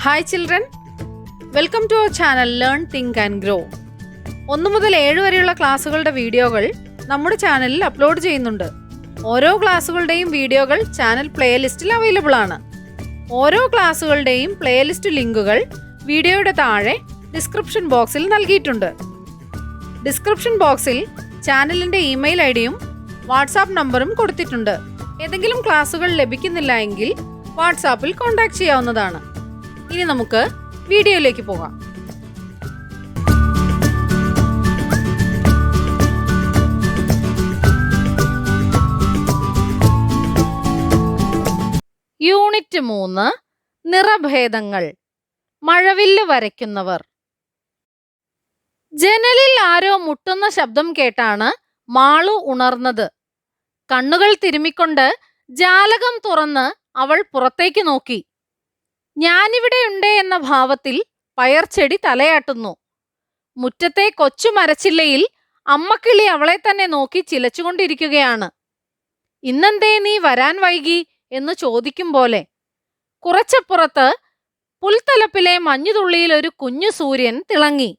Hi children, welcome to our channel learn think and grow. 1 മുതൽ 7 വരെയുള്ള ക്ലാസ്സുകളുടെ വീഡിയോകൾ നമ്മുടെ ചാനലിൽ അപ്ലോഡ് ചെയ്യുന്നുണ്ട്. ഓരോ ക്ലാസ്സുകളുടെയും വീഡിയോകൾ ചാനൽ പ്ലേലിസ്റ്റിൽ അവൈലബിൾ ആണ്. ഓരോ ക്ലാസ്സുകളുടെയും പ്ലേലിസ്റ്റ് ലിങ്കുകൾ വീഡിയോയുടെ താഴെ ഡിസ്ക്രിപ്ഷൻ ബോക്സിൽ നൽകിയിട്ടുണ്ട്. ഡിസ്ക്രിപ്ഷൻ ബോക്സിൽ ചാനലിൻ്റെ ഇമെയിൽ ഐഡിയും വാട്സാപ്പ് നമ്പറും കൊടുത്തിട്ടുണ്ട്. ഏതെങ്കിലും ക്ലാസ്സുകൾ ലഭിക്കുന്നില്ല എങ്കിൽ വാട്സാപ്പിൽ കോൺടാക്ട് ചെയ്യാവുന്നതാണ്. ഇനി നമുക്ക് വീഡിയോയിലേക്ക് പോകാം. യൂണിറ്റ് 3 നിറഭേദങ്ങൾ. മഴവില്ല് വരയ്ക്കുന്നവർ. ജനലിൽ ആരോ മുട്ടുന്ന ശബ്ദം കേട്ടാണ് മാളു ഉണർന്നത്. കണ്ണുകൾ തിരുമ്മിക്കൊണ്ട് ജാലകം തുറന്ന് അവൾ പുറത്തേക്ക് നോക്കി. ഞാനിവിടെയുണ്ട് എന്ന ഭാവത്തിൽ പയർച്ചെടി തലയാട്ടുന്നു. മുറ്റത്തെ കൊച്ചു മരച്ചില്ലയിൽ അമ്മക്കിളി അവളെ തന്നെ നോക്കി ചിലച്ചുകൊണ്ടിരിക്കുകയാണ്. ഇന്നെന്തേ നീ വരാൻ വൈകി എന്ന് ചോദിക്കും പോലെ. കുറച്ചപ്പുറത്ത് പുൽത്തലപ്പിലെ മഞ്ഞുതുള്ളിയിൽ ഒരു കുഞ്ഞു സൂര്യൻ തിളങ്ങി.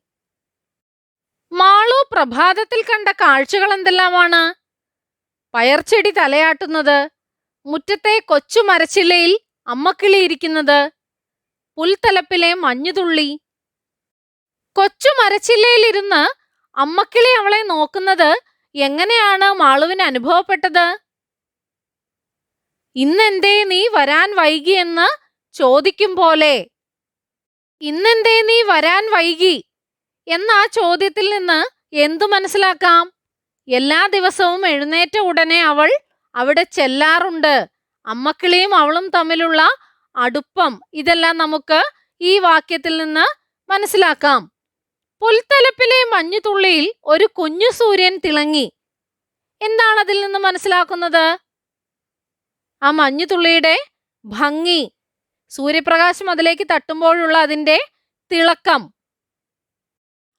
മാളു പ്രഭാതത്തിൽ കണ്ട കാഴ്ചകൾ എന്തെല്ലാമാണ്? പയർച്ചെടി തലയാട്ടുന്നത്, മുറ്റത്തെ കൊച്ചു മരച്ചില്ലയിൽ അമ്മക്കിളി ഇരിക്കുന്നത്, പുൽത്തലപ്പിലെ മഞ്ഞുതുള്ളി. കൊച്ചു മരച്ചില്ലയിലിരുന്ന് അമ്മക്കിളി അവളെ നോക്കുന്നത് എങ്ങനെയാണ് മാളുവിന് അനുഭവപ്പെട്ടത്? ഇന്നെന്തേ നീ വരാൻ വൈകിയെന്ന് ചോദിക്കും പോലെ. ഇന്നെന്തേ നീ വരാൻ വൈകി എന്ന ആ ചോദ്യത്തിൽ നിന്ന് എന്തു മനസ്സിലാക്കാം? എല്ലാ ദിവസവും എഴുന്നേറ്റ ഉടനെ അവൾ അവിടെ ചെല്ലാറുണ്ട്. അമ്മക്കിളിയും അവളും തമ്മിലുള്ള അടുപ്പം, ഇതെല്ലാം നമുക്ക് ഈ വാക്യത്തിൽ നിന്ന് മനസ്സിലാക്കാം. പുൽത്തലപ്പിലെ മഞ്ഞുതുള്ളിയിൽ ഒരു കുഞ്ഞു സൂര്യൻ തിളങ്ങി. എന്താണ് അതിൽ നിന്ന് മനസ്സിലാക്കുന്നത്? ആ മഞ്ഞുതുള്ളിയുടെ ഭംഗി, സൂര്യപ്രകാശം അതിലേക്ക് തട്ടുമ്പോഴുള്ള അതിൻ്റെ തിളക്കം.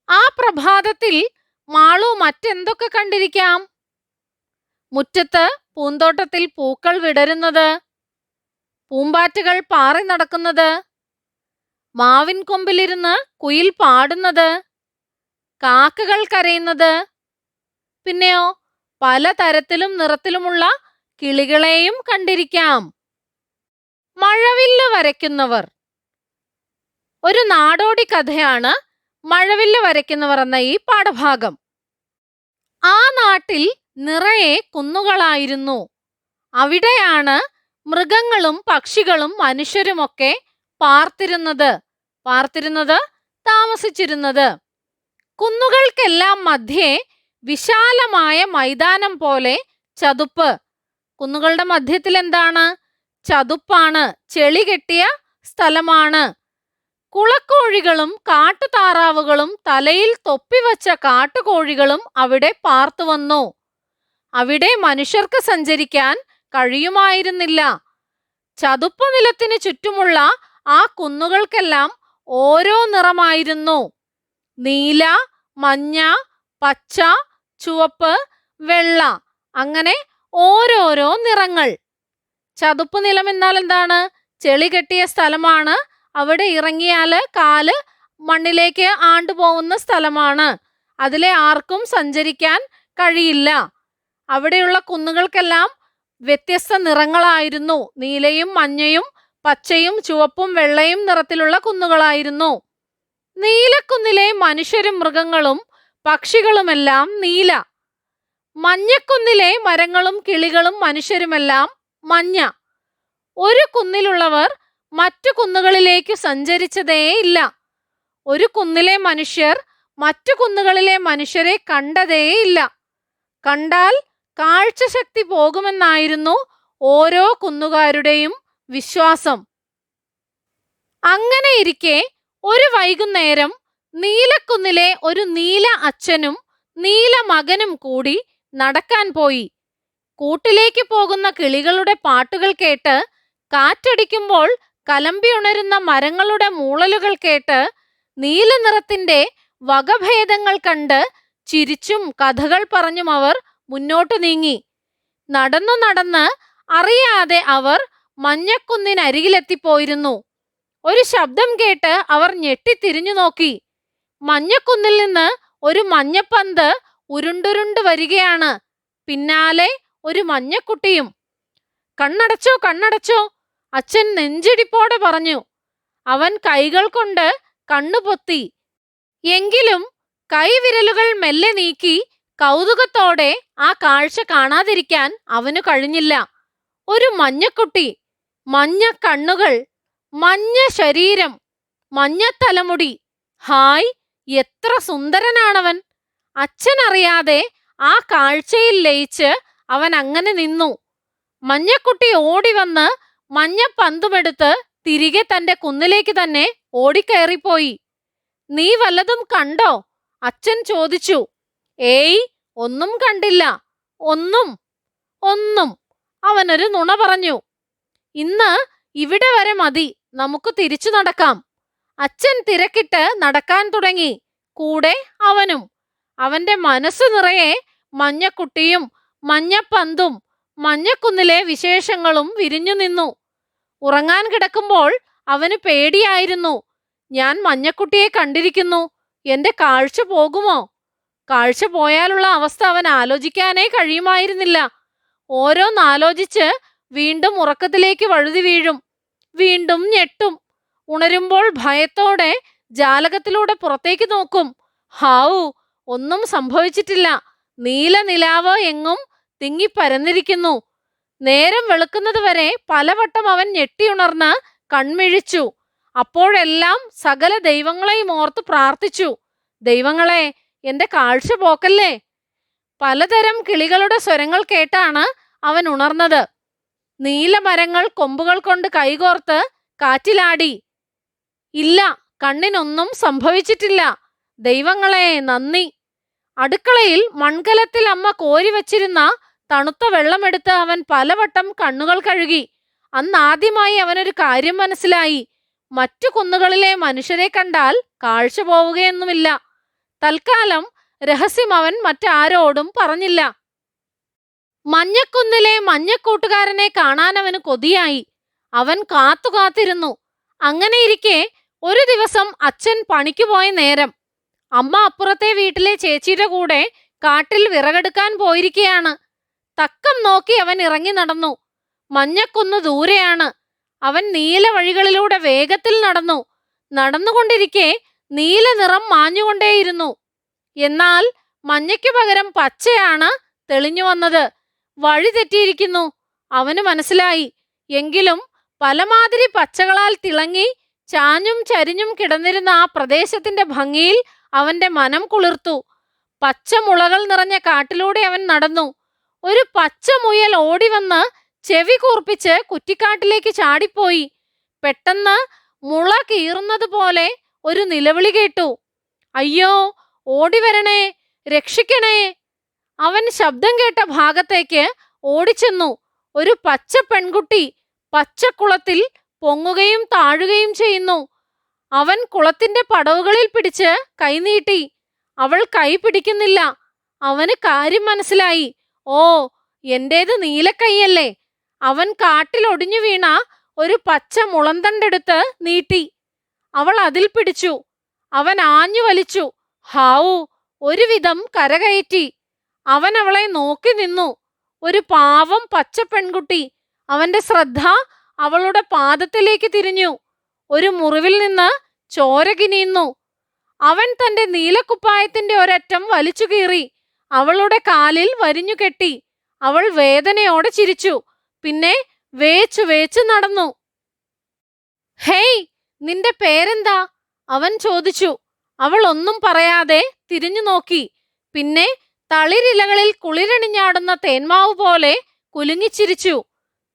ആ പ്രഭാതത്തിൽ മാളു മറ്റെന്തൊക്കെ കണ്ടിരിക്കാം? മുറ്റത്ത് പൂന്തോട്ടത്തിൽ പൂക്കൾ വിടരുന്നത്, പൂമ്പാറ്റകൾ പാറി നടക്കുന്നത്, മാവിൻ കൊമ്പിലിരുന്ന് കുയിൽ പാടുന്നത്, കാക്കകൾ കരയുന്നത്, പിന്നെയോ പലതരത്തിലും നിറത്തിലുമുള്ള കിളികളെയും കണ്ടിരിക്കാം. മഴവില്ല് വരയ്ക്കുന്നവർ. ഒരു നാടോടി കഥയാണ് മഴവില്ല് വരയ്ക്കുന്നവർ എന്ന ഈ പാഠഭാഗം. ആ നാട്ടിൽ നിറയെ കുന്നുകളായിരുന്നു. അവിടെയാണ് മൃഗങ്ങളും പക്ഷികളും മനുഷ്യരുമൊക്കെ താമസിച്ചിരുന്നത്. കുന്നുകൾക്കെല്ലാം മധ്യേ വിശാലമായ മൈതാനം പോലെ ചതുപ്പ്. കുന്നുകളുടെ മധ്യത്തിൽ എന്താണ്? ചതുപ്പാണ്, ചെളി കെട്ടിയ സ്ഥലമാണ്. കുളക്കോഴികളും കാട്ടുതാറാവുകളും തലയിൽ തൊപ്പിവച്ച കാട്ടുകോഴികളും അവിടെ പാർത്തുവന്നു. അവിടെ മനുഷ്യർക്ക് സഞ്ചരിക്കാൻ കഴിയുമായിരുന്നില്ല. ചതുപ്പ് നിലത്തിന് ചുറ്റുമുള്ള ആ കുന്നുകൾക്കെല്ലാം ഓരോ നിറമായിരുന്നു. നീല, മഞ്ഞ, പച്ച, ചുവപ്പ്, വെള്ള, അങ്ങനെ ഓരോരോ നിറങ്ങൾ. ചതുപ്പ് നിലം എന്നാൽ എന്താണ്? ചെളി കെട്ടിയ സ്ഥലമാണ്. അവിടെ ഇറങ്ങിയാൽ കാല് മണ്ണിലേക്ക് ആണ്ടുപോകുന്ന സ്ഥലമാണ്. അതിലെ ആർക്കും സഞ്ചരിക്കാൻ കഴിയില്ല. അവിടെയുള്ള കുന്നുകൾക്കെല്ലാം വ്യത്യസ്ത നിറങ്ങളായിരുന്നു. നീലയും മഞ്ഞയും പച്ചയും ചുവപ്പും വെള്ളയും നിറത്തിലുള്ള കുന്നുകളായിരുന്നു. നീലക്കുന്നിലെ മനുഷ്യരും മൃഗങ്ങളും പക്ഷികളുമെല്ലാം നീല. മഞ്ഞക്കുന്നിലെ മരങ്ങളും കിളികളും മനുഷ്യരുമെല്ലാം മഞ്ഞ. ഒരു കുന്നിലുള്ളവർ മറ്റു കുന്നുകളിലേക്ക് സഞ്ചരിച്ചതേയില്ല. ഒരു കുന്നിലെ മനുഷ്യർ മറ്റു കുന്നുകളിലെ മനുഷ്യരെ കണ്ടതേയില്ല. കണ്ടാൽ കാഴ്ചശക്തി പോകുമെന്നായിരുന്നു ഓരോ കുന്നുകാരുടെയും വിശ്വാസം. അങ്ങനെയിരിക്കെ ഒരു വൈകുന്നേരം നീലക്കുന്നിലെ ഒരു നീല അച്ഛനും നീല മകനും കൂടി നടക്കാൻ പോയി. കൂട്ടിലേക്ക് പോകുന്ന കിളികളുടെ പാട്ടുകൾ കേട്ട്, കാറ്റടിക്കുമ്പോൾ കലമ്പി ഉണരുന്ന മരങ്ങളുടെ മൂളലുകൾ കേട്ട്, നീല നിറത്തിന്റെ വകഭേദങ്ങൾ കണ്ട് ചിരിച്ചും കഥകൾ പറഞ്ഞും അവർ മുന്നോട്ടു നീങ്ങി. നടന്ന് അറിയാതെ അവർ മഞ്ഞക്കുന്നിനരികിലെത്തിപ്പോയിരുന്നു. ഒരു ശബ്ദം കേട്ട് അവർ ഞെട്ടിത്തിരിഞ്ഞു നോക്കി. മഞ്ഞക്കുന്നിൽ നിന്ന് ഒരു മഞ്ഞപ്പന്ത് ഉരുണ്ടുരുണ്ട് വരികയാണ്. പിന്നാലെ ഒരു മഞ്ഞക്കുട്ടിയും. കണ്ണടച്ചോ, കണ്ണടച്ചോ, അച്ഛൻ നെഞ്ചിടിപ്പോടെ പറഞ്ഞു. അവൻ കൈകൾ കൊണ്ട് കണ്ണുപൊത്തി. എങ്കിലും കൈവിരലുകൾ മെല്ലെ നീക്കി കൗതുകത്തോടെ ആ കാഴ്ച കാണാതിരിക്കാൻ അവനു കഴിഞ്ഞില്ല. ഒരു മഞ്ഞക്കുട്ടി, മഞ്ഞ കണ്ണുകൾ, മഞ്ഞ ശരീരം, മഞ്ഞ തലമുടി. ഹായ്, എത്ര സുന്ദരനാണവൻ! അച്ഛനറിയാതെ ആ കാഴ്ചയിൽ ലയിച്ച് അവൻ അങ്ങനെ നിന്നു. മഞ്ഞക്കുട്ടി ഓടി വന്ന് മഞ്ഞപ്പന്തുമെടുത്ത് തിരികെ തന്റെ കുന്നിലേക്ക് തന്നെ ഓടിക്കയറിപ്പോയി. നീ വല്ലതും കണ്ടോ? അച്ഛൻ ചോദിച്ചു. ഏയ്, ഒന്നും കണ്ടില്ല, ഒന്നും ഒന്നും അവനൊരു നുണ പറഞ്ഞു. ഇന്ന് ഇവിടെ വരെ മതി, നമുക്ക് തിരിച്ചു നടക്കാം. അച്ഛൻ തിരക്കിട്ട് നടക്കാൻ തുടങ്ങി, കൂടെ അവനും. അവന്റെ മനസ്സ് നിറയെ മഞ്ഞക്കുട്ടിയും മഞ്ഞപ്പന്തും മഞ്ഞക്കുന്നിലെ വിശേഷങ്ങളും വിരിഞ്ഞു നിന്നു. ഉറങ്ങാൻ കിടക്കുമ്പോൾ അവന് പേടിയായിരുന്നു. ഞാൻ മഞ്ഞക്കുട്ടിയെ കണ്ടിരിക്കുന്നു, എന്റെ കാഴ്ച പോകുമോ? കാഴ്ച പോയാലുള്ള അവസ്ഥ അവൻ ആലോചിക്കാനേ കഴിയുമായിരുന്നില്ല. ഓരോന്നാലോചിച്ച് വീണ്ടും ഉറക്കത്തിലേക്ക് വഴുതി വീഴും. വീണ്ടും ഞെട്ടും. ഉണരുമ്പോൾ ഭയത്തോടെ ജാലകത്തിലൂടെ പുറത്തേക്ക് നോക്കും. ഹാവൂ, ഒന്നും സംഭവിച്ചിട്ടില്ല. നീല നിലാവ് എങ്ങും തിങ്ങിപ്പരന്നിരിക്കുന്നു. നേരം വെളുക്കുന്നത് വരെ പലവട്ടം അവൻ ഞെട്ടിയുണർന്ന് കൺമിഴിച്ചു. അപ്പോഴെല്ലാം സകല ദൈവങ്ങളെയും ഓർത്ത് പ്രാർത്ഥിച്ചു. ദൈവങ്ങളെ, എന്റെ കാഴ്ച പോക്കല്ലേ. പലതരം കിളികളുടെ സ്വരങ്ങൾ കേട്ടാണ് അവൻ ഉണർന്നത്. നീലമരങ്ങൾ കൊമ്പുകൾ കൊണ്ട് കൈകോർത്ത് കാറ്റിലാടി. ഇല്ല, കണ്ണിനൊന്നും സംഭവിച്ചിട്ടില്ല. ദൈവങ്ങളെ, നന്ദി. അടുക്കളയിൽ മൺകലത്തിൽ അമ്മ കോരി വച്ചിരുന്ന തണുത്ത വെള്ളമെടുത്ത് അവൻ പലവട്ടം കണ്ണുകൾ കഴുകി. അന്നാദ്യമായി അവനൊരു കാര്യം മനസ്സിലായി. മറ്റു കുന്നുകളിലെ മനുഷ്യരെ കണ്ടാൽ കാഴ്ച പോവുകയൊന്നുമില്ല. തൽക്കാലം രഹസ്യം അവൻ മറ്റാരോടും പറഞ്ഞില്ല. മഞ്ഞക്കുന്നിലെ മഞ്ഞക്കൂട്ടുകാരനെ കാണാൻ അവന് കൊതിയായി. അവൻ കാത്തുകാത്തിരുന്നു. അങ്ങനെയിരിക്കെ ഒരു ദിവസം അച്ഛൻ പണിക്ക് പോയ നേരം അമ്മ അപ്പുറത്തെ വീട്ടിലെ ചേച്ചിയുടെ കൂടെ കാട്ടിൽ വിറകെടുക്കാൻ പോയിരിക്കുകയാണ്. തക്കം നോക്കി അവൻ ഇറങ്ങി നടന്നു. മഞ്ഞക്കുന്ന് ദൂരെയാണ്. അവൻ നീല വഴികളിലൂടെ വേഗത്തിൽ നടന്നു. നടന്നുകൊണ്ടിരിക്കെ നീല നിറം മാഞ്ഞുകൊണ്ടേയിരുന്നു. എന്നാൽ മഞ്ഞയ്ക്കു പകരം പച്ചയാണ് തെളിഞ്ഞു വന്നത്. വഴി തെറ്റിയിരിക്കുന്നു അവന് മനസ്സിലായി. എങ്കിലും പലമാതിരി പച്ചകളാൽ തിളങ്ങി ചാഞ്ഞും ചരിഞ്ഞും കിടന്നിരുന്ന ആ പ്രദേശത്തിന്റെ ഭംഗിയിൽ അവന്റെ മനം കുളിർത്തു. പച്ചമുളകൾ നിറഞ്ഞ കാട്ടിലൂടെ അവൻ നടന്നു. ഒരു പച്ചമുയൽ ഓടിവന്ന് ചെവി കൂർപ്പിച്ച് കുറ്റിക്കാട്ടിലേക്ക് ചാടിപ്പോയി. പെട്ടെന്ന് മുള കീറുന്നത് പോലെ ഒരു നിലവിളി കേട്ടു. അയ്യോ, ഓടിവരണേ, രക്ഷിക്കണേ! അവൻ ശബ്ദം കേട്ട ഭാഗത്തേക്ക് ഓടിച്ചെന്നു. ഒരു പച്ച പെൺകുട്ടി പച്ചക്കുളത്തിൽ പൊങ്ങുകയും താഴുകയും ചെയ്യുന്നു. അവൻ കുളത്തിന്റെ പടവുകളിൽ പിടിച്ച് കൈനീട്ടി. അവൾ കൈ പിടിക്കുന്നില്ല. അവന് കാര്യം മനസ്സിലായി. ഓ, എന്റേത് നീലക്കൈയല്ലേ. അവൻ കാട്ടിൽ ഒടിഞ്ഞു വീണ ഒരു പച്ച മുളന്തണ്ടെടുത്ത് നീട്ടി. അവൾ അതിൽ പിടിച്ചു. അവൻ ആഞ്ഞു വലിച്ചു. ഹാവൂ, ഒരുവിധം കരകയറ്റി. അവൻ അവളെ നോക്കി നിന്നു. ഒരു പാവം പച്ച പെൺകുട്ടി. അവന്റെ ശ്രദ്ധ അവളുടെ പാദത്തിലേക്ക് തിരിഞ്ഞു. ഒരു മുറിവിൽ നിന്ന് ചോര കിനിയുന്നു. അവൻ തന്റെ നീലക്കുപ്പായത്തിന്റെ ഒരറ്റം വലിച്ചു കീറി അവളുടെ കാലിൽ വരിഞ്ഞു കെട്ടി. അവൾ വേദനയോടെ ചിരിച്ചു. പിന്നെ വേച്ചു വേച്ചു നടന്നു. ഹേയ്, നിന്റെ പേരെന്താ? അവൻ ചോദിച്ചു. അവൾ ഒന്നും പറയാതെ തിരിഞ്ഞു നോക്കി. പിന്നെ തളിരിലകളിൽ കുളിരണിഞ്ഞാടുന്ന തേന്മാവ് പോലെ കുലുങ്ങിച്ചിരിച്ചു.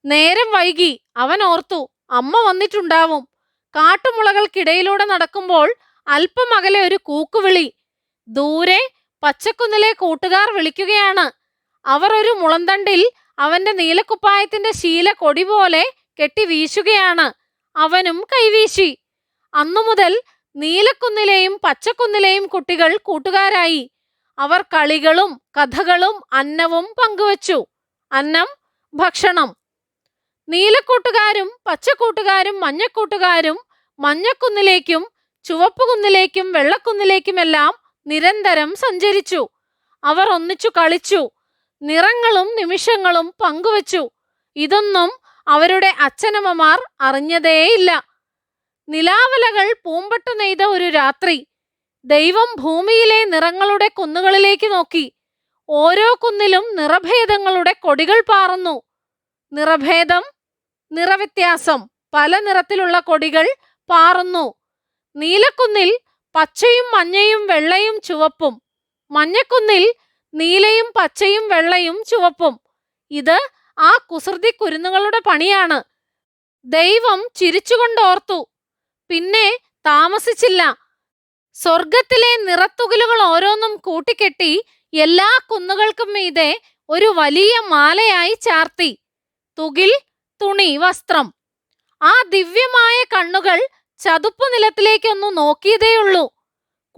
നേരം വൈകി. അവൻ ഓർത്തു, അമ്മ വന്നിട്ടുണ്ടാവും. കാട്ടുമുളകൾക്കിടയിലൂടെ നടക്കുമ്പോൾ അല്പം അകലെ ഒരു കൂക്കുവിളി. ദൂരെ പച്ചക്കുന്നിലെ കൂട്ടുകാർ വിളിക്കുകയാണ്. അവർ ഒരു മുളന്തണ്ടിൽ അവന്റെ നീലക്കുപ്പായത്തിന്റെ ശീല കൊടി പോലെ കെട്ടി വീശുകയാണ്. അവനും കൈവീശി. അന്നു മുതൽ നീലക്കുന്നിലെയും പച്ചക്കുന്നിലെയും കുട്ടികൾ കൂട്ടുകാരായി. അവർ കളികളും കഥകളും അന്നവും പങ്കുവച്ചു. അന്നം, ഭക്ഷണം. നീലക്കൂട്ടുകാരും പച്ചക്കൂട്ടുകാരും മഞ്ഞക്കൂട്ടുകാരും മഞ്ഞക്കുന്നിലേക്കും ചുവപ്പുകുന്നിലേക്കും വെള്ളക്കുന്നിലേക്കുമെല്ലാം നിരന്തരം സഞ്ചരിച്ചു. അവർ ഒന്നിച്ചു കളിച്ചു, നിറങ്ങളും നിമിഷങ്ങളും പങ്കുവച്ചു. ഇതൊന്നും അവരുടെ അച്ഛനമ്മമാർ അറിഞ്ഞതേയില്ല. നിലാവലകൾ പൂമ്പട്ടു നെയ്ത ഒരു രാത്രി. ദൈവം ഭൂമിയിലെ നിറങ്ങളുടെ കുന്നുകളിലേക്ക് നോക്കി. ഓരോ കുന്നിലും നിറഭേദങ്ങളുടെ കൊടികൾ പാറുന്നു. നിറഭേദം, നിറവ്യത്യാസം, പല നിറത്തിലുള്ള കൊടികൾ പാറുന്നു. നീലക്കുന്നിൽ പച്ചയും മഞ്ഞയും വെള്ളയും ചുവപ്പും, മഞ്ഞക്കുന്നിൽ നീലയും പച്ചയും വെള്ളയും ചുവപ്പും. ഇത് ആ കുസൃതി കുരുന്നുകളുടെ പണിയാണ്. ദൈവം ചിരിച്ചുകൊണ്ടോർത്തു. പിന്നെ താമസിച്ചില്ല. സ്വർഗത്തിലെ നിറത്തുകിലുകൾ ഓരോന്നും കൂട്ടിക്കെട്ടി എല്ലാ കുന്നുകൾക്കും മീതെ ഒരു വലിയ മാലയായി ചാർത്തി. തുകിൽ, തുണി, വസ്ത്രം. ആ ദിവ്യമായ കണ്ണുകൾ ചതുപ്പു നിലത്തിലേക്കൊന്നു നോക്കിയതേയുള്ളൂ.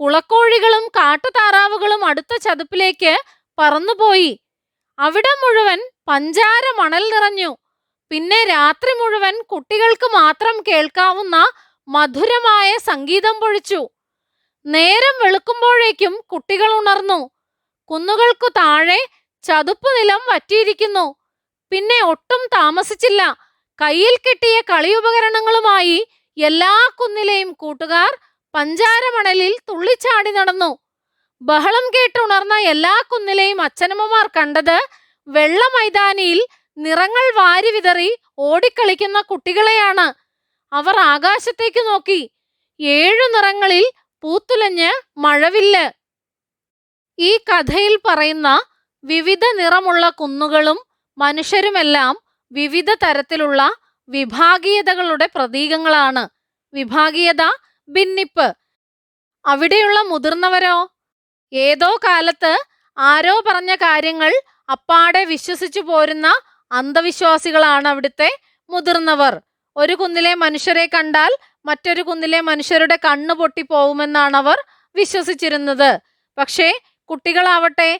കുളക്കോഴികളും കാട്ടുതാറാവുകളും അടുത്ത ചതുപ്പിലേക്ക് പറന്നുപോയി. അവിടെ മുഴുവൻ പഞ്ചാര മണൽ നിറഞ്ഞു. പിന്നെ രാത്രി മുഴുവൻ കുട്ടികൾക്ക് മാത്രം കേൾക്കാവുന്ന മധുരമായ സംഗീതം പൊഴിച്ചു. നേരം വെളുക്കുമ്പോഴേക്കും കുട്ടികൾ ഉണർന്നു. കുന്നുകൾക്കു താഴെ ചതുപ്പ് നിലം വറ്റിയിരിക്കുന്നു. പിന്നെ ഒട്ടും താമസിച്ചില്ല. കയ്യിൽ കിട്ടിയ കളിയുപകരണങ്ങളുമായി എല്ലാ കുന്നിലെയും കൂട്ടുകാർ പഞ്ചാരമണലിൽ തുള്ളിച്ചാടി നടന്നു. ബഹളം കേട്ടുണർന്ന എല്ലാ കുന്നിലെയും അച്ഛനമ്മമാർ കണ്ടത് വെള്ള മൈതാനിയിൽ നിറങ്ങൾ വാരി വിതറി ഓടിക്കളിക്കുന്ന കുട്ടികളെയാണ്. അവർ ആകാശത്തേക്ക് നോക്കി. 7 നിറങ്ങളിൽ പൂത്തുലഞ്ഞ് മഴവില്ല്. ഈ കഥയിൽ പറയുന്ന വിവിധ നിറമുള്ള കുന്നുകളും മനുഷ്യരുമെല്ലാം വിവിധ തരത്തിലുള്ള വിഭാഗീയതകളുടെ പ്രതീകങ്ങളാണ്. വിഭാഗീയത, ഭിന്നിപ്പ്. അവിടെയുള്ള മുതിർന്നവരോ? ഏതോ കാലത്ത് ആരോ പറഞ്ഞ കാര്യങ്ങൾ അപ്പാടെ വിശ്വസിച്ചു പോരുന്ന അന്ധവിശ്വാസികളാണ് അവിടുത്തെ മുതിർന്നവർ. ഒരു കുന്നിലെ മനുഷ്യരെ കണ്ടാൽ മറ്റൊരു കുന്നിലെ മനുഷ്യരുടെ കണ്ണ് പൊട്ടിപ്പോവുമെന്നാണ് അവർ വിശ്വസിച്ചിരുന്നത്. പക്ഷേ കുട്ടികളാവട്ടെ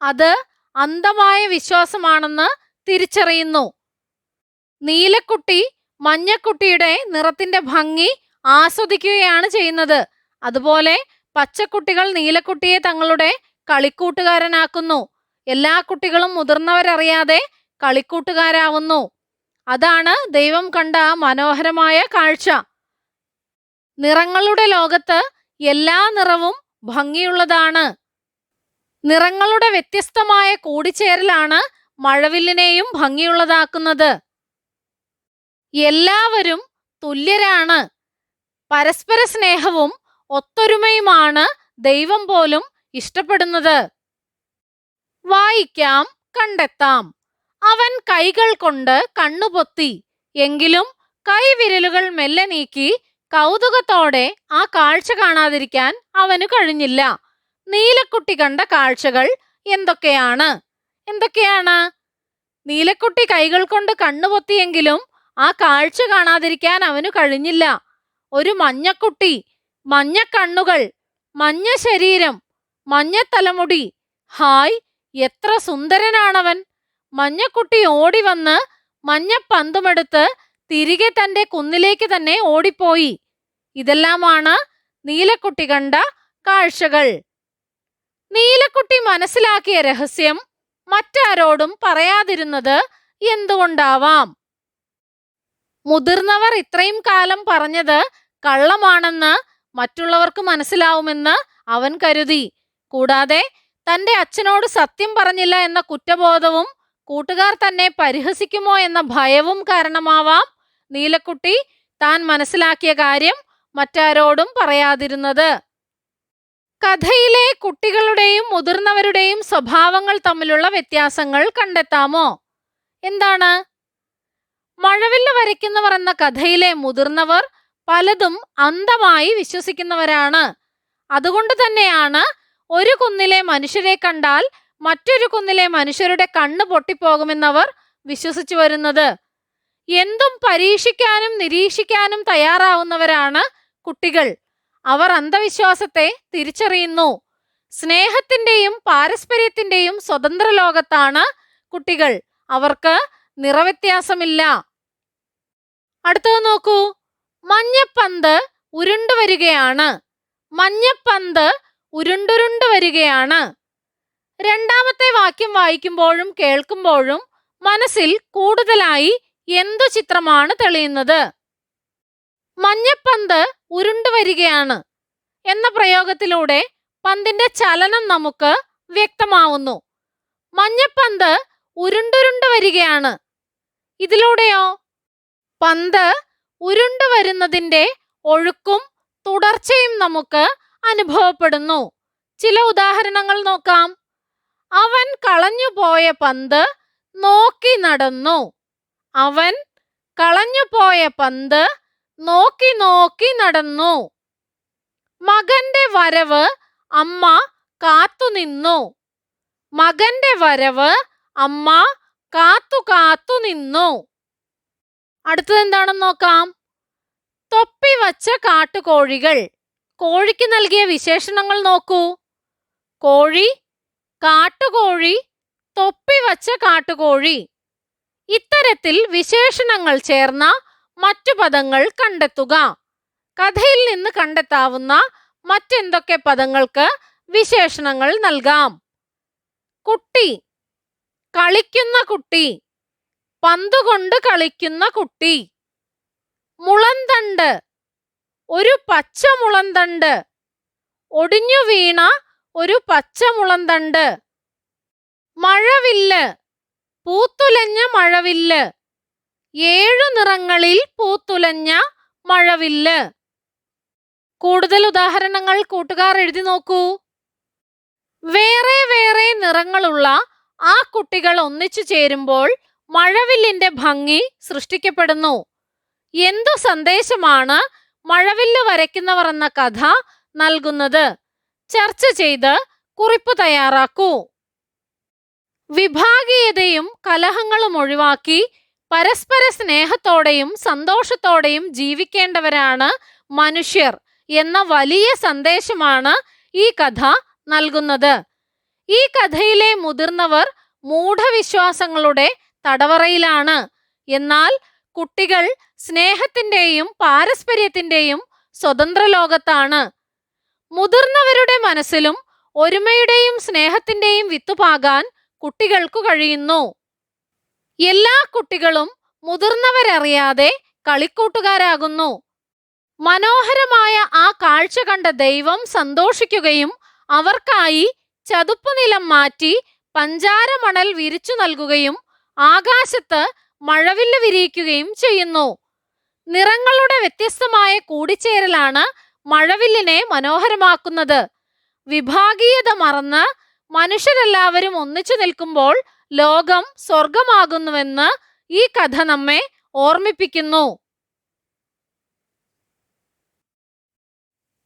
അത് അന്ധമായ വിശ്വാസമാണെന്ന് തിരിച്ചറിയുന്നു. നീലക്കുട്ടി മഞ്ഞക്കുട്ടിയുടെ നിറത്തിന്റെ ഭംഗി ആസ്വദിക്കുകയാണ് ചെയ്യുന്നത്. അതുപോലെ പച്ചക്കുട്ടികൾ നീലക്കുട്ടിയെ തങ്ങളുടെ കളിക്കൂട്ടുകാരനാക്കുന്നു. എല്ലാ കുട്ടികളും മുതിർന്നവരറിയാതെ കളിക്കൂട്ടുകാരാവുന്നു. അതാണ് ദൈവം കണ്ട മനോഹരമായ കാഴ്ച. നിറങ്ങളുടെ ലോകത്ത് എല്ലാ നിറവും ഭംഗിയുള്ളതാണ്. നിറങ്ങളുടെ വ്യത്യസ്തമായ കൂടിച്ചേരലാണ് മഴവില്ലിനെയും ഭംഗിയുള്ളതാക്കുന്നത്. എല്ലാവരും തുല്യരാണ്. പരസ്പര സ്നേഹവും ഒത്തൊരുമയുമാണ് ദൈവം പോലും ഇഷ്ടപ്പെടുന്നത്. വായിക്കാം, കണ്ടെത്താം. അവൻ കൈകൾ കൊണ്ട് കണ്ണുപൊത്തി. എങ്കിലും കൈവിരലുകൾ മെല്ലെ നീക്കി കൗതുകത്തോടെ ആ കാഴ്ച കാണാതിരിക്കാൻ അവന് കഴിഞ്ഞില്ല. നീലക്കുട്ടി കണ്ട കാഴ്ചകൾ എന്തൊക്കെയാണ്? നീലക്കുട്ടി കൈകൾ കൊണ്ട് കണ്ണുപൊത്തിയെങ്കിലും ആ കാഴ്ച കാണാതിരിക്കാൻ അവന് കഴിഞ്ഞില്ല. ഒരു മഞ്ഞക്കുട്ടി, മഞ്ഞ കണ്ണുകൾ, മഞ്ഞ ശരീരം, മഞ്ഞ തലമുടി. ഹായ്, എത്ര സുന്ദരനാണവൻ! മഞ്ഞക്കുട്ടി ഓടി വന്ന് മഞ്ഞപ്പന്തുമെടുത്ത് തിരികെ തന്റെ കുന്നിലേക്ക് തന്നെ ഓടിപ്പോയി. ഇതെല്ലാമാണ് നീലക്കുട്ടി കണ്ട കാഴ്ചകൾ. നീലക്കുട്ടി മനസ്സിലാക്കിയ രഹസ്യം മറ്റാരോടും പറയാതിരുന്നത് എന്തുകൊണ്ടാവാം? മുതിർന്നവർ ഇത്രയും കാലം പറഞ്ഞത് കള്ളമാണെന്ന് മറ്റുള്ളവർക്ക് മനസ്സിലാവുമെന്ന് അവൻ കരുതി. കൂടാതെ തന്റെ അച്ഛനോട് സത്യം പറഞ്ഞില്ല എന്ന കുറ്റബോധവും കൂട്ടുകാർ തന്നെ പരിഹസിക്കുമോ എന്ന ഭയവും കാരണമാവാം നീലക്കുട്ടി താൻ മനസ്സിലാക്കിയ കാര്യം മറ്റാരോടും പറയാതിരുന്നത്. കഥയിലെ കുട്ടികളുടെയും മുതിർന്നവരുടെയും സ്വഭാവങ്ങൾ തമ്മിലുള്ള വ്യത്യാസങ്ങൾ കണ്ടെത്താമോ? എന്താണ്? മഴവില്ല് വരയ്ക്കുന്നവർ എന്ന കഥയിലെ മുതിർന്നവർ പലതും അന്ധമായി വിശ്വസിക്കുന്നവരാണ്. അതുകൊണ്ട് തന്നെയാണ് ഒരു കുന്നിലെ മനുഷ്യരെ കണ്ടാൽ മറ്റൊരു കുന്നിലെ മനുഷ്യരുടെ കണ്ണ് പൊട്ടിപ്പോകുമെന്നവർ വിശ്വസിച്ചു വരുന്നത്. എന്തും പരീക്ഷിക്കാനും നിരീക്ഷിക്കാനും തയ്യാറാവുന്നവരാണ് കുട്ടികൾ. അവർ അന്ധവിശ്വാസത്തെ തിരിച്ചറിയുന്നു. സ്നേഹത്തിന്റെയും പാരസ്പര്യത്തിന്റെയും സ്വതന്ത്ര ലോകത്താണ് കുട്ടികൾ. അവർക്ക് നിറവ്യത്യാസമില്ല. അടുത്തത് നോക്കൂ. മഞ്ഞപ്പന്ത് ഉരുണ്ടു വരികയാണ്. മഞ്ഞപ്പന്ത് ഉരുണ്ടുരുണ്ടു വരികയാണ്. രണ്ടാമത്തെ വാക്യം വായിക്കുമ്പോഴും കേൾക്കുമ്പോഴും മനസ്സിൽ കൂടുതലായി എന്തു ചിത്രമാണ് തെളിയുന്നത്? മഞ്ഞപ്പന്ത് ഉരുണ്ടു വരികയാണ് എന്ന പ്രയോഗത്തിലൂടെ പന്തിന്റെ ചലനം നമുക്ക് വ്യക്തമാവുന്നു. മഞ്ഞപ്പന്ത് ഉരുണ്ടുരുണ്ടു വരികയാണ്. ഇതിലൂടെയോ പന്ത് ഉരുണ്ടു വരുന്നതിന്റെ ഒഴുക്കും തുടർച്ചയും നമുക്ക് അനുഭവപ്പെടുന്നു. ചില ഉദാഹരണങ്ങൾ നോക്കാം. അവൻ കളഞ്ഞുപോയ പന്ത് നോക്കി നടന്നു. അവൻ കളഞ്ഞുപോയ പന്ത് നോക്കി നോക്കി നടന്നു. മകന്റെ വരവ് അമ്മ കാത്തുനിന്നു. മകന്റെ വരവ് അമ്മ കാത്തു നിന്നു. അടുത്തത് എന്താണെന്ന് നോക്കാം. തൊപ്പി വച്ച കാട്ടുകോഴികൾ. കോഴിക്ക് നൽകിയ വിശേഷണങ്ങൾ നോക്കൂ. കോഴി, കാട്ടുകോഴി, തൊപ്പി വച്ച കാട്ടുകോഴി. ഇത്തരത്തിൽ വിശേഷണങ്ങൾ ചേർന്ന മറ്റു പദങ്ങൾ കണ്ടെത്തുക. കഥയിൽ നിന്ന് കണ്ടെത്താവുന്ന മറ്റെന്തൊക്കെ പദങ്ങൾക്ക് വിശേഷണങ്ങൾ നൽകാം? കുട്ടി, കളിക്കുന്ന കുട്ടി, പന്തുകൊണ്ട് കളിക്കുന്ന കുട്ടി. മുളന്തണ്ട്, ഒരു പച്ച മുളന്തണ്ട്, ഒടിഞ്ഞു വീണ ഒരു പച്ച മുളന്തണ്ട്. മഴവില്ല്, പൂത്തുലഞ്ഞ മഴവില്ല്, 7 നിറങ്ങളിൽ പൂത്തുലഞ്ഞ മഴവില്ല്. കൂടുതൽ ഉദാഹരണങ്ങൾ കൂട്ടുകാർ എഴുതി നോക്കൂ. വേറെ വേറെ നിറങ്ങളുള്ള ആ കുട്ടികൾ ഒന്നിച്ചു ചേരുമ്പോൾ മഴവില്ലിന്റെ ഭംഗി സൃഷ്ടിക്കപ്പെടുന്നു. എന്തു സന്ദേശമാണ് മഴവില്ല് വരയ്ക്കുന്നവർ എന്ന കഥ നൽകുന്നത്? ചർച്ച ചെയ്ത് കുറിപ്പ് തയ്യാറാക്കൂ. വിഭാഗീയതയും കലഹങ്ങളും ഒഴിവാക്കി പരസ്പര സ്നേഹത്തോടെയും സന്തോഷത്തോടെയും ജീവിക്കേണ്ടവരാണ് മനുഷ്യർ എന്ന വലിയ സന്ദേശമാണ് ഈ കഥ നൽകുന്നത്. ഈ കഥയിലെ മുതിർന്നവർ മൂഢവിശ്വാസങ്ങളുടെ തടവറയിലാണ്. എന്നാൽ കുട്ടികൾ സ്നേഹത്തിന്റെയും പാരസ്പര്യത്തിന്റെയും സ്വതന്ത്ര ലോകത്താണ്. മുതിർന്നവരുടെ മനസ്സിലും ഒരുമയുടെയും സ്നേഹത്തിന്റെയും വിത്തുപാകാൻ കുട്ടികൾക്കു കഴിയുന്നു. എല്ലാ കുട്ടികളും മുതിർന്നവരറിയാതെ കളിക്കൂട്ടുകാരാകുന്നു. മനോഹരമായ ആ കാഴ്ച കണ്ട ദൈവം സന്തോഷിക്കുകയും അവർക്കായി ചതുപ്പുനിലം മാറ്റി പഞ്ചാര മണൽ വിരിച്ചു നൽകുകയും ആകാശത്ത് മഴവില്ല് വിരിയിക്കുകയും ചെയ്യുന്നു. നിറങ്ങളുടെ വ്യത്യസ്തമായ കൂടിച്ചേരലാണ് മഴവില്ലിനെ മനോഹരമാക്കുന്നത്. വിഭാഗീയത മറന്ന് മനുഷ്യരെല്ലാവരും ഒന്നിച്ചു നിൽക്കുമ്പോൾ ലോകം സ്വർഗമാകുന്നുവെന്ന് ഈ കഥ നമ്മെ ഓർമ്മിപ്പിക്കുന്നു.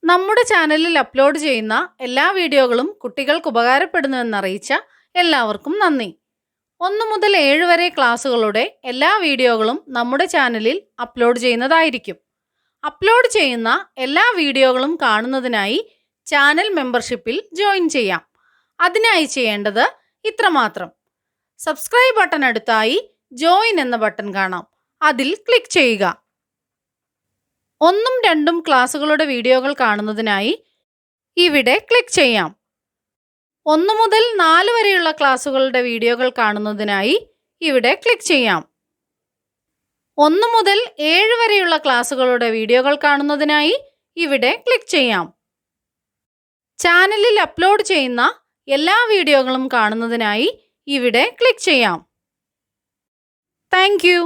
നമ്മുടെ ചാനലിൽ അപ്ലോഡ് ചെയ്യുന്ന എല്ലാ വീഡിയോകളും കുട്ടികൾക്ക് ഉപകാരപ്പെടുന്നുവെന്നറിയിച്ച എല്ലാവർക്കും നന്ദി. 1 മുതൽ 7 വരെ ക്ലാസ്സുകളുടെ എല്ലാ വീഡിയോകളും നമ്മുടെ ചാനലിൽ അപ്ലോഡ് ചെയ്യുന്നതായിരിക്കും. അപ്ലോഡ് ചെയ്യുന്ന എല്ലാ വീഡിയോകളും കാണുന്നതിനായി ചാനൽ മെമ്പർഷിപ്പിൽ ജോയിൻ ചെയ്യാം. അതിനായി ചെയ്യേണ്ടത് ഇത്രമാത്രം. സബ്സ്ക്രൈബ് ബട്ടൺ അടുത്തായി ജോയിൻ എന്ന ബട്ടൺ കാണാം. അതിൽ ക്ലിക്ക് ചെയ്യുക. 1ഉം 2ഉം ക്ലാസ്സുകളുടെ വീഡിയോകൾ കാണുന്നതിനായി ഇവിടെ ക്ലിക്ക് ചെയ്യാം. 1 മുതൽ 4 വരെയുള്ള ക്ലാസ്സുകളുടെ വീഡിയോകൾ കാണുന്നതിനായി ഇവിടെ ക്ലിക്ക് ചെയ്യാം. 1 മുതൽ 7 വരെയുള്ള ക്ലാസ്സുകളുടെ വീഡിയോകൾ കാണുന്നതിനായി ഇവിടെ ക്ലിക്ക് ചെയ്യാം. ചാനലിൽ അപ്ലോഡ് ചെയ്യുന്ന എല്ലാ വീഡിയോകളും കാണുന്നതിനായി ഇവിടെ ക്ലിക്ക് ചെയ്യാം. Thank you.